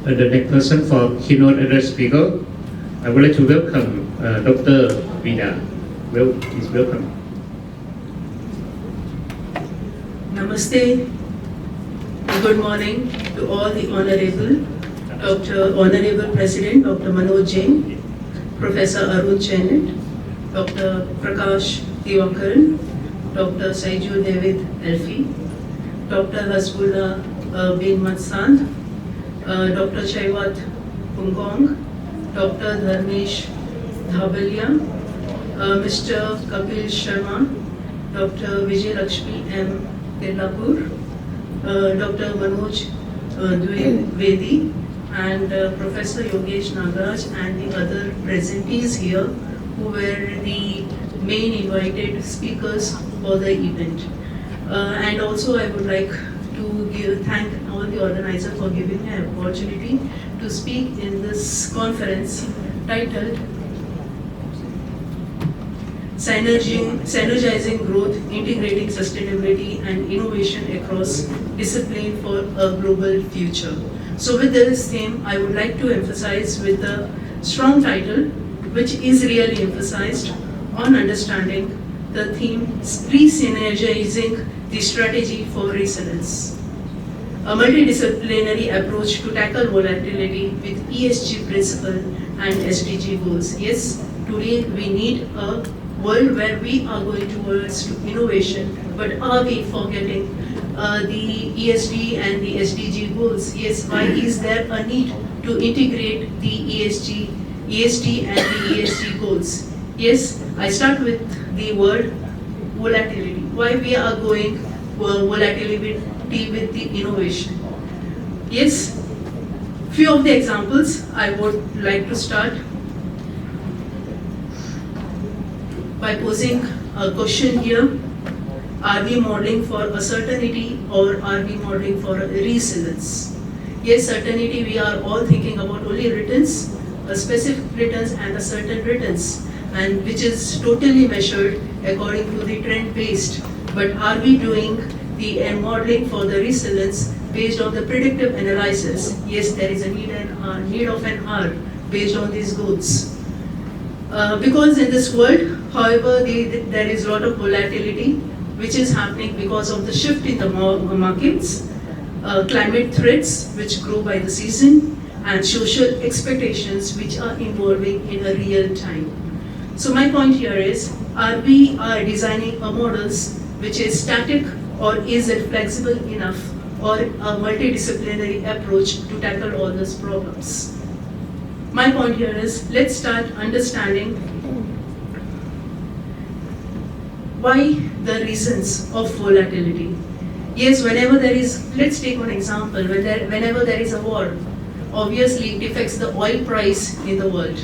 the next person for keynote address speaker, I would like to welcome Dr. Vida. Please welcome. Namaste. Good morning to all the Honorable President Dr. Manoj Jain, Professor Arun Chenet, Dr. Prakash Diwakaran, Dr. Saiju David Elfi, Dr. Hasbullah bin Matsand, Dr. Chaiwat Pungong, Dr. Dharmesh Dhabalia, Mr. Kapil Sharma, Dr. Vijay Lakshmi M. Tirlapur, Dr. Manoj Dwivedi, and Professor Yogesh Nagaraj, and the other presentees here who were the main invited speakers for the event. And also I would like to thank all the organizers for giving me an opportunity to speak in this conference titled Synergizing Growth, Integrating Sustainability and Innovation Across Discipline for a Global Future. So with this theme, I would like to emphasize with a strong title, which is really emphasized on understanding the theme, re-synergizing the strategy for resilience. A multidisciplinary approach to tackle volatility with ESG principle and SDG goals. Yes, today we need a world where we are going towards innovation, but are we forgetting the ESG and the SDG goals? Yes, why is there a need to integrate the ESD and the ESG goals? Yes, I start with the word volatility. Why we are going volatility with the innovation? Yes, few of the examples I would like to start by posing a question here. Are we modeling for a certainty or are we modeling for a resilience? Yes, certainty, we are all thinking about only returns, a specific returns and a certain returns, and which is totally measured according to the trend based. But are we doing the modeling for the resilience based on the predictive analysis? Yes, there is a need of an hour based on these goals. Because in this world, however, there is a lot of volatility which is happening because of the shift in the markets, climate threats which grow by the season, and social expectations which are evolving in a real time. So my point here is, are we designing a models which is static, or is it flexible enough, or a multidisciplinary approach to tackle all those problems? My point here is, let's start understanding why the reasons of volatility. Yes, whenever there is, let's take one example, whenever there is a war, obviously it affects the oil price in the world,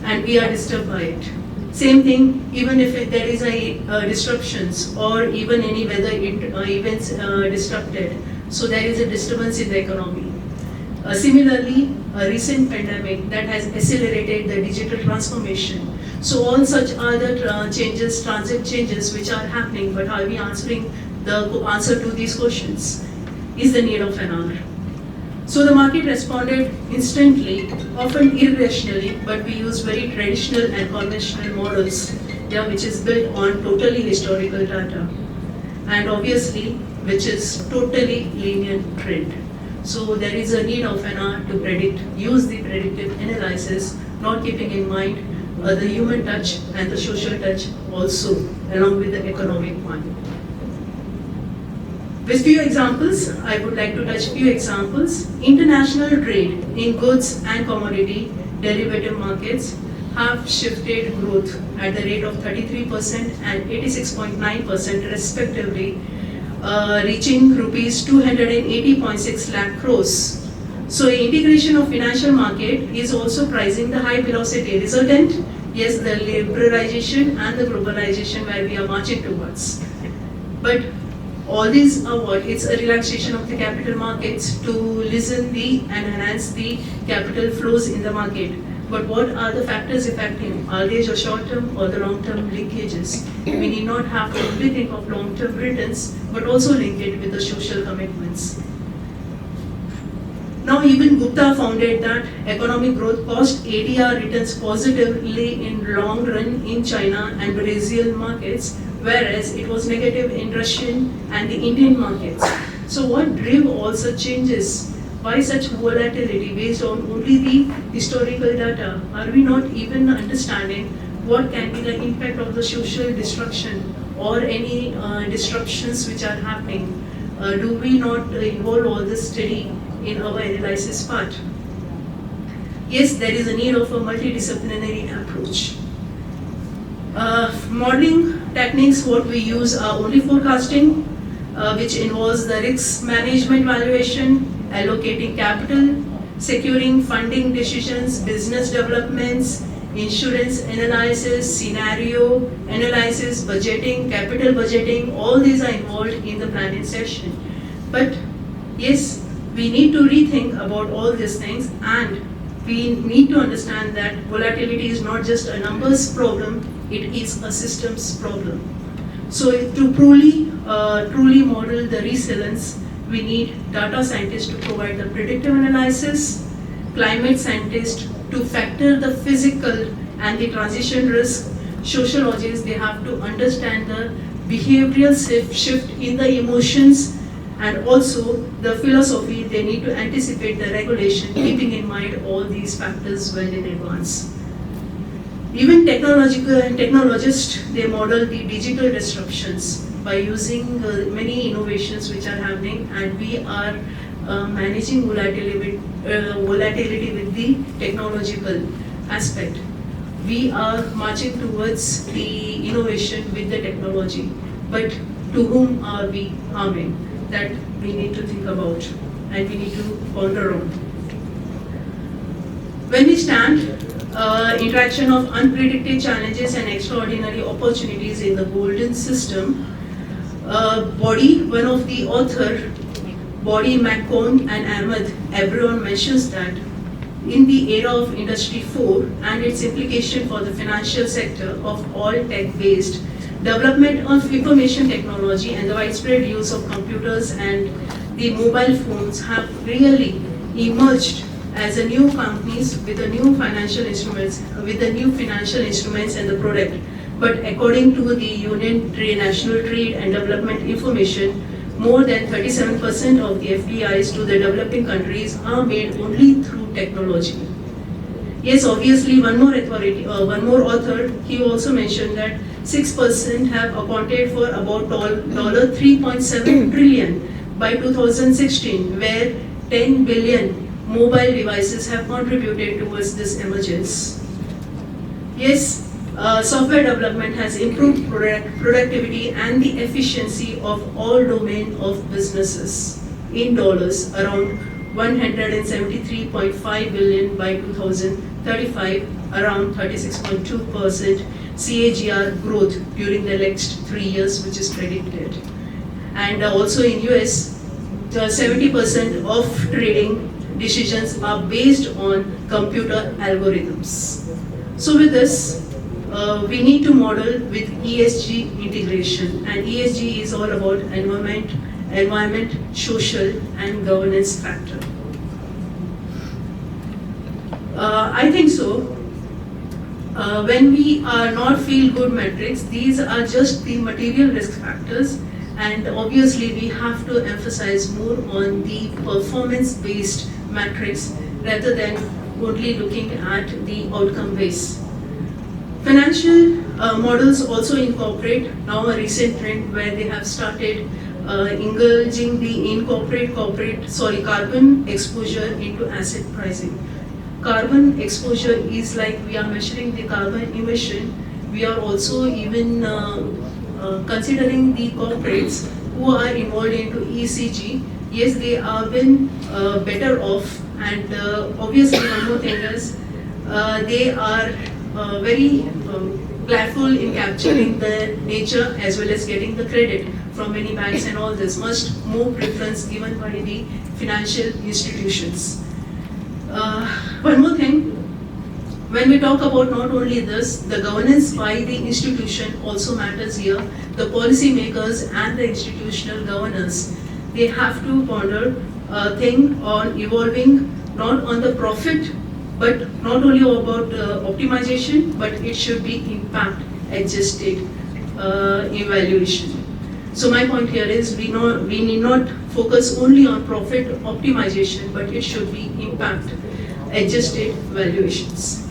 and we are disturbed by it. Same thing, even if there is a disruptions or even any weather events disrupted, so there is a disturbance in the economy. Similarly, a recent pandemic that has accelerated the digital transformation. So all such other transit changes which are happening, but are we answering the answer to these questions? Is the need of an hour. So the market responded instantly, often irrationally, but we use very traditional and conventional models, which is built on totally historical data, and obviously which is totally linear trend. So there is a need of an hour to use the predictive analysis, not keeping in mind the human touch and the social touch also, along with the economic one. With few examples, I would like to touch few examples. International trade in goods and commodity derivative markets have shifted growth at the rate of 33% and 86.9% respectively, reaching rupees 280.6 lakh crores. So integration of financial market is also pricing the high velocity resultant, yes, the liberalization and the globalization where we are marching towards. But all these are what? It's a relaxation of the capital markets to listen and enhance the capital flows in the market. But what are the factors affecting? Are they the short-term or the long-term linkages? We need not have to only think of long-term returns, but also link it with the social commitments. Now even Gupta founded that economic growth caused ADR returns positively in long run in China and Brazilian markets, whereas it was negative in Russian and the Indian markets. So what drove all such changes? Why such volatility based on only the historical data? Are we not even understanding what can be the impact of the social destruction or any disruptions which are happening? Do we not involve all this study in our analysis part? Yes, there is a need of a multidisciplinary approach. Modeling techniques what we use are only forecasting, which involves the risk management valuation, allocating capital, securing funding decisions, business developments, insurance analysis, scenario analysis, budgeting, capital budgeting, all these are involved in the planning session. But yes, we need to rethink about all these things, and we need to understand that volatility is not just a numbers problem, it is a systems problem. So to truly model the resilience, we need data scientists to provide the predictive analysis, climate scientists to factor the physical and the transition risk, sociologists, they have to understand the behavioral shift in the emotions, and also the philosophy, they need to anticipate the regulation, keeping in mind all these factors well in advance. Even technologists, they model the digital disruptions by using many innovations which are happening, and we are managing volatility with the technological aspect. We are marching towards the innovation with the technology, but to whom are we harming? That we need to think about and we need to ponder on. When we stand interaction of unpredicted challenges and extraordinary opportunities in the golden system, one of the author, Body, McCone and Ahmed, everyone mentions that in the era of Industry 4 and its implication for the financial sector of all tech-based development of information technology and the widespread use of computers and the mobile phones have really emerged as a new companies with the new financial instruments, and the product. But according to the National Trade and Development Information, more than 37% of the FDIs to the developing countries are made only through technology. Yes, obviously one more author, he also mentioned that 6% have accounted for about $3.7 trillion by 2016, where 10 billion mobile devices have contributed towards this emergence. Yes, software development has improved productivity and the efficiency of all domain of businesses in dollars, around 173.5 billion by 2035, around 36.2% CAGR growth during the next 3 years, which is predicted. And also in US, 70% of trading decisions are based on computer algorithms. So with this, we need to model with ESG integration, and ESG is all about environment, social and governance factor. I think so. When we are not feel good metrics, these are just the material risk factors, and obviously we have to emphasize more on the performance-based metrics rather than only looking at the outcome base. Financial models also incorporate now a recent trend where they have started engaging the carbon exposure into asset pricing. Carbon exposure is like we are measuring the carbon emission. We are also even considering the corporates who are involved into ECG. Yes, they are been better off, and obviously one more thing is they are very gladful in capturing the nature as well as getting the credit from many banks and all this. Much more preference given by the financial institutions. One more thing, when we talk about not only this, the governance by the institution also matters here. The policy makers and the institutional governors, they have to ponder thing on evolving not on the profit, but not only about optimization, but it should be impact adjusted evaluation. So my point here is we need not focus only on profit optimization, but it should be impact adjusted valuations.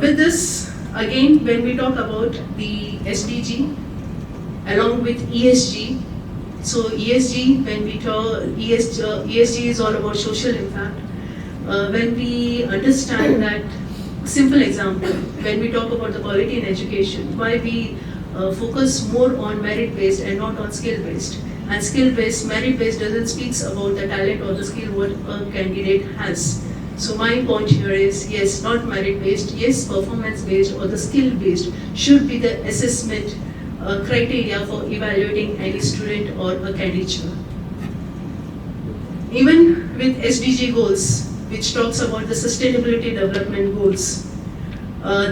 With this, again, when we talk about the SDG along with ESG, so ESG, when we talk ESG is all about social impact. When we understand that, simple example, when we talk about the quality in education, why we focus more on merit-based and not on skill-based. And skill-based, merit-based doesn't speak about the talent or the skill what a candidate has. So my point here is, yes, not merit-based, yes, performance-based or the skill-based should be the assessment criteria for evaluating any student or a candidature. Even with SDG goals, which talks about the sustainability development goals,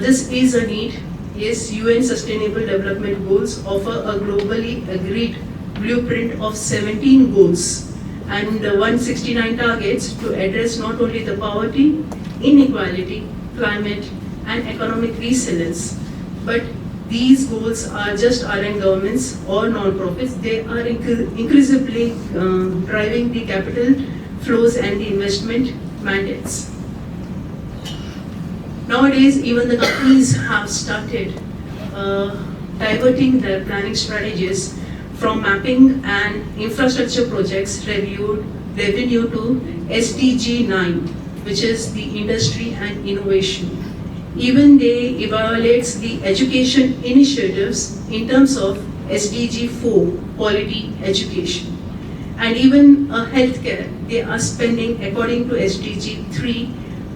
this is a need. Yes, UN Sustainable Development Goals offer a globally agreed blueprint of 17 goals and 169 targets to address not only the poverty, inequality, climate, and economic resilience, but these goals are just aren't governments or non-profits. They are increasingly driving the capital flows and the investment mandates. Nowadays, even the companies have started diverting their planning strategies from mapping and infrastructure projects revenue to SDG 9, which is the industry and innovation. Even they evaluates the education initiatives in terms of SDG 4, quality education. And even healthcare, they are spending according to SDG 3,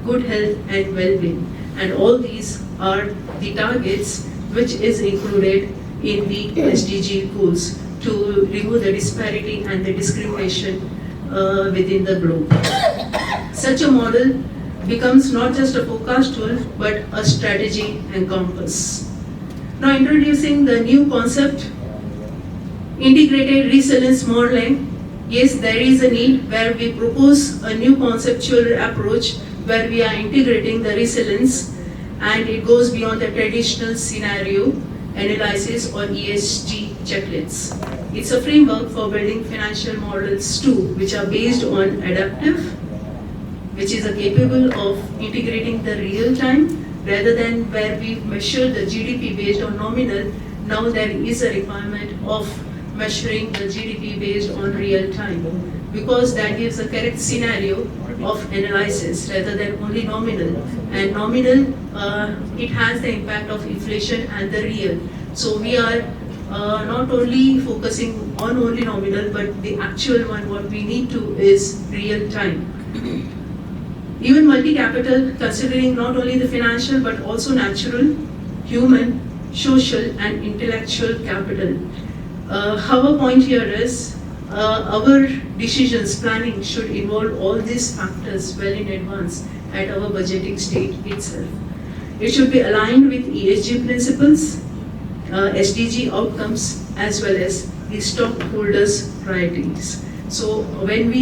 good health and well-being. And all these are the targets which is included in the SDG goals to remove the disparity and the discrimination within the globe. Such a model becomes not just a forecast tool, but a strategy and compass. Now introducing the new concept, integrated resilience modeling. Yes, there is a need where we propose a new conceptual approach where we are integrating the resilience and it goes beyond the traditional scenario analysis or ESG checklists. It's a framework for building financial models too, which are based on adaptive, which is capable of integrating the real time rather than where we measure the GDP based on nominal. Now there is a requirement of measuring the GDP based on real time, because that gives a correct scenario of analysis rather than only nominal. And nominal, it has the impact of inflation and the real. So we are not only focusing on only nominal, but the actual one, what we need to is real time. Even multi-capital, considering not only the financial, but also natural, human, social, and intellectual capital. Our point here is, our decisions planning should involve all these factors well in advance at our budgeting stage itself. It should be aligned with ESG principles, SDG outcomes, as well as the stockholders' priorities. So when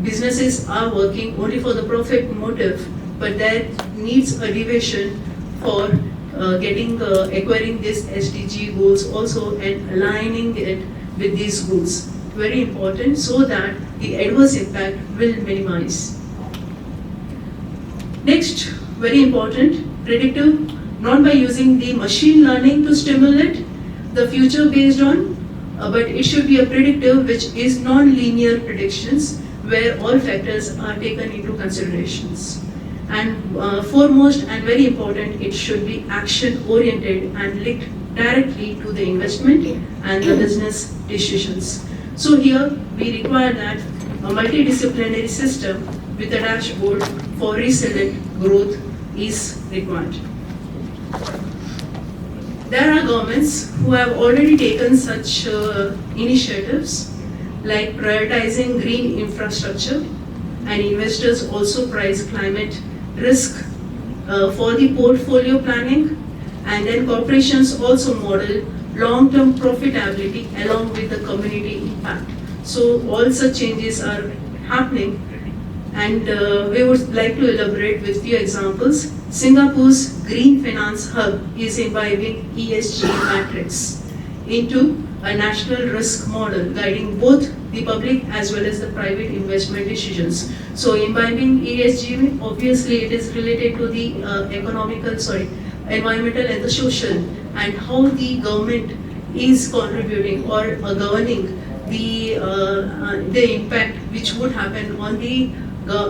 businesses are working only for the profit motive, but that needs a deviation for acquiring these SDG goals also and aligning it with these goals. Very important so that the adverse impact will minimize. Next, very important, predictive, not by using the machine learning to stimulate the future based on, but it should be a predictive which is non-linear predictions where all factors are taken into considerations. And foremost and very important, it should be action-oriented and linked directly to the investment and the business decisions. So here we require that a multidisciplinary system with a dashboard for resilient growth is required. There are governments who have already taken such initiatives like prioritizing green infrastructure, and investors also price climate risk for the portfolio planning, and then corporations also model long-term profitability along with the community impact. So all such changes are happening, and we would like to elaborate with few examples. Singapore's Green Finance Hub is imbibing ESG matrix into a national risk model guiding both the public as well as the private investment decisions. So imbibing ESG, obviously it is related to the environmental and the social, and how the government is contributing or governing the impact which would happen on the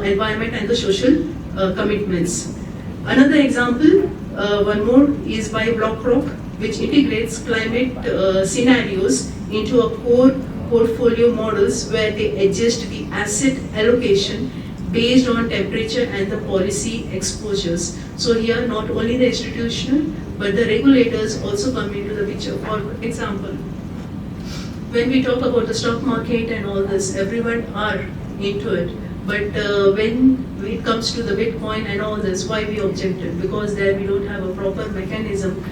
environment and the social commitments. Another example, one more, is by BlackRock, which integrates climate scenarios into a core portfolio models where they adjust the asset allocation based on temperature and the policy exposures. So here not only the institutional but the regulators also come into the picture. For example, when we talk about the stock market and all this, everyone are into it. But when it comes to the Bitcoin and all this, why we objected? Because there we don't have a proper mechanism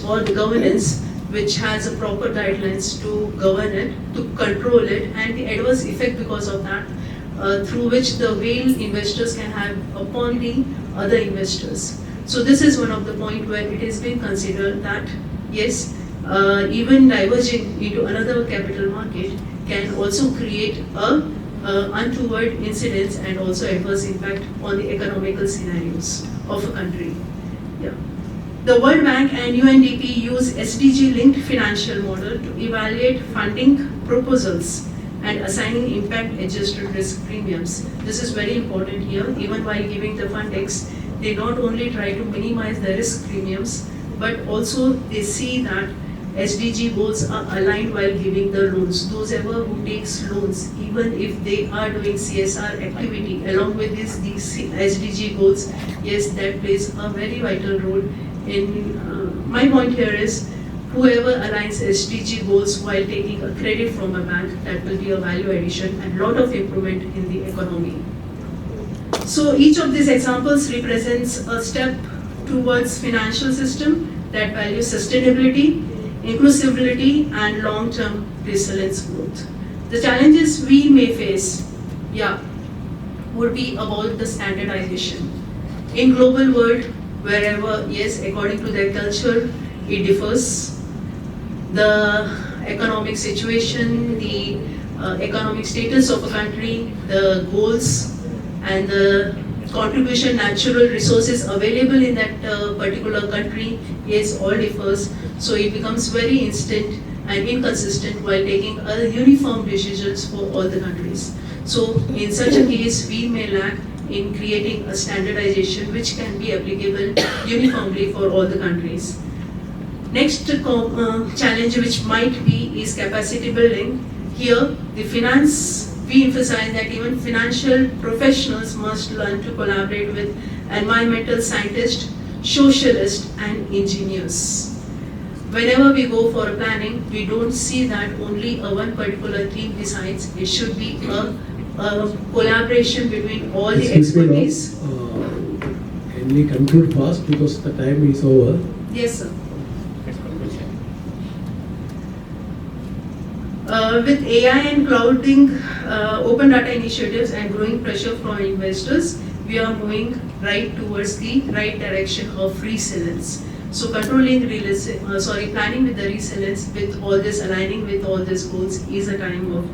or the governance which has a proper guidelines to govern it, to control it, and the adverse effect because of that, through which the whale investors can have upon the other investors. So this is one of the point where it has been considered that yes, even diverging into another capital market can also create a untoward incidents and also adverse impact on the economical scenarios of a country. Yeah. The World Bank and UNDP use SDG-linked financial model to evaluate funding proposals and assigning impact-adjusted risk premiums. This is very important here. Even while giving the fundings, they not only try to minimize the risk premiums, but also they see that SDG goals are aligned while giving the loans. Those ever who takes loans, even if they are doing CSR activity along with these SDG goals, yes, that plays a very vital role in, my point here is, whoever aligns SDG goals while taking a credit from a bank, that will be a value addition and lot of improvement in the economy. So each of these examples represents a step towards financial system that values sustainability, inclusivity and long-term resilience growth. The challenges we may face, would be about the standardization. In global world, wherever, yes, according to their culture, it differs. The economic situation, the economic status of a country, the goals and the contribution natural resources available in that particular country, yes, all differs. So it becomes very instant and inconsistent while taking uniform decisions for all the countries. So in such a case, we may lack in creating a standardization which can be applicable uniformly for all the countries. Next challenge which might be is capacity building. Here, we emphasize that even financial professionals must learn to collaborate with environmental scientists, socialists and engineers. Whenever we go for a planning, we don't see that only one particular team decides. It should be a collaboration between all the expertise. Can we conclude fast because the time is over? Yes, sir. With AI and clouding, open data initiatives and growing pressure from investors, we are moving right towards the right direction of resilience. So controlling planning with the resilience with all this, aligning with all these goals is a time of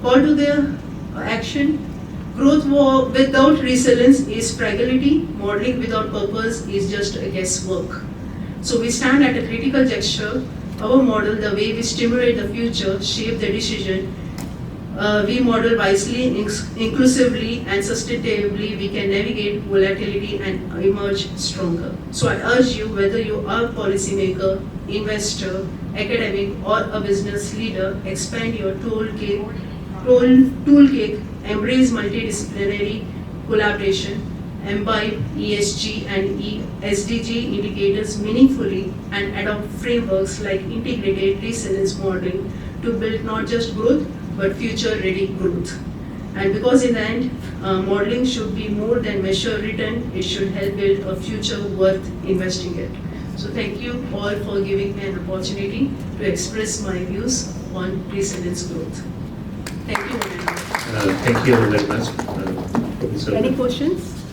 call to the action. Growth without resilience is fragility. Modeling without purpose is just a guesswork. So we stand at a critical juncture. Our model, the way we stimulate the future, shape the decision. We model wisely, inclusively and sustainably, we can navigate volatility and emerge stronger. So I urge you, whether you are a policymaker, investor, academic or a business leader, expand your toolkit, embrace multidisciplinary collaboration, imbibe ESG and SDG indicators meaningfully and adopt frameworks like integrated resilience modeling to build not just growth but future-ready growth. And because in the end, modeling should be more than measure return, it should help build a future worth investing in. So thank you all for giving me an opportunity to express my views on resilience growth. Thank you. Thank you very much, Professor. Any questions?